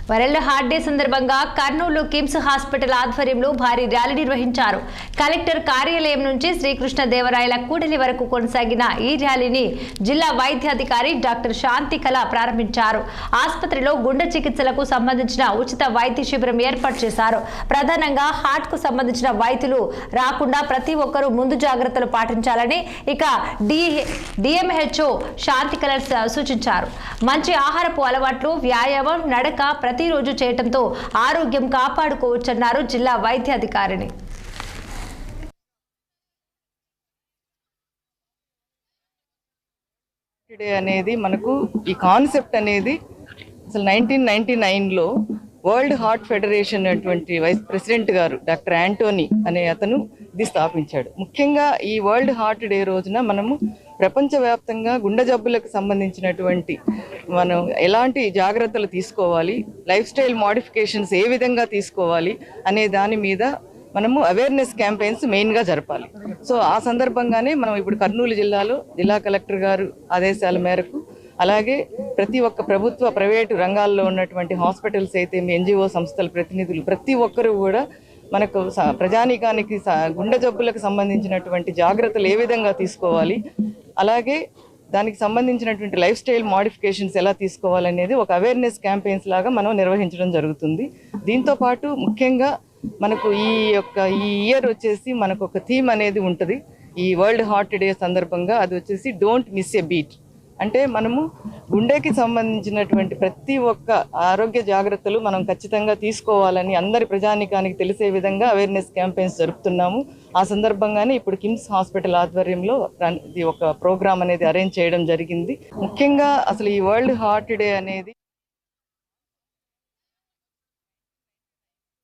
World heart day సందర్భంగా Kurnool KIMS hospital ఆధ్వర్యంలో భారీ ర్యాలీ నిర్వహించారు. కలెక్టర్ కార్యాలయం నుంచి శ్రీకృష్ణదేవరాయల కూడలి వరకు కొనసాగిన ఈ ర్యాలీని జిల్లా వైద్యాధికారి డాక్టర్ శాంతి కళ ప్రారంభించారు. ఆసుపత్రిలో గుండె చికిత్సలకు సంబంధించిన ఉచిత వైద్య శిబిరం ఏర్పాటు చేశారు. ప్రధానంగా హార్ట్ కు సంబంధించిన వైద్యులు రాకుండా ప్రతి ఒక్కరూ ముందు జాగ్రత్తలు పాటించాలని ఇక డిఎంహెచ్ఓ శాంతి కళ సూచించారు. మంచి ఆహారపు అలవాట్లు, వ్యాయామం, నడక ప్రతిరోజు చేయటంతో ఆరోగ్యం కాపాడుకోవచ్చన్నారు జిల్లా వైద్యాధికారిని. అనేది మనకు ఈ కాన్సెప్ట్ అనేది అసలు 1999లో వరల్డ్ హార్ట్ ఫెడరేషన్ అటువంటి వైస్ ప్రెసిడెంట్ గారు డాక్టర్ యాంటోనీ అనే అతను ఇది స్థాపించాడు. ముఖ్యంగా ఈ వరల్డ్ హార్ట్ డే రోజున మనము ప్రపంచవ్యాప్తంగా గుండె జబ్బులకు సంబంధించినటువంటి మనం ఎలాంటి జాగ్రత్తలు తీసుకోవాలి, లైఫ్ స్టైల్ మోడిఫికేషన్స్ ఏ విధంగా తీసుకోవాలి అనే దాని మీద మనము అవేర్నెస్ క్యాంపెయిన్స్ మెయిన్గా జరపాలి. సో ఆ సందర్భంగానే మనం ఇప్పుడు కర్నూలు జిల్లాలో జిల్లా కలెక్టర్ గారు ఆదేశాల మేరకు అలాగే ప్రతి ఒక్క ప్రభుత్వ ప్రైవేటు రంగాల్లో ఉన్నటువంటి హాస్పిటల్స్ అయితే ఎన్జిఓ సంస్థల ప్రతినిధులు ప్రతి ఒక్కరూ కూడా మనకు ప్రజానీకానికి గుండె జబ్బులకు సంబంధించినటువంటి జాగ్రత్తలు ఏ విధంగా తీసుకోవాలి, అలాగే దానికి సంబంధించినటువంటి లైఫ్ స్టైల్ మోడిఫికేషన్స్ ఎలా తీసుకోవాలనేది ఒక అవేర్నెస్ క్యాంపెయిన్స్ లాగా మనం నిర్వహించడం జరుగుతుంది. దీంతోపాటు ముఖ్యంగా మనకు ఈ ఇయర్ వచ్చేసి మనకు ఒక థీమ్ అనేది ఉంటుంది ఈ వరల్డ్ హార్ట్ డే సందర్భంగా. అది వచ్చేసి డోంట్ మిస్ ఎ బీట్. అంటే మనము గుండెకి సంబంధించినటువంటి ప్రతి ఒక్క ఆరోగ్య జాగ్రత్తలు మనం ఖచ్చితంగా తీసుకోవాలని అందరి ప్రజానీకానికి తెలిసే విధంగా అవేర్నెస్ క్యాంపెయిన్స్ జరుపుతున్నాము. ఆ సందర్భంగానే ఇప్పుడు కిమ్స్ హాస్పిటల్ ఆధ్వర్యంలో ఇది ఒక ప్రోగ్రామ్ అనేది అరేంజ్ చేయడం జరిగింది. ముఖ్యంగా అసలు ఈ వరల్డ్ హార్ట్ డే అనేది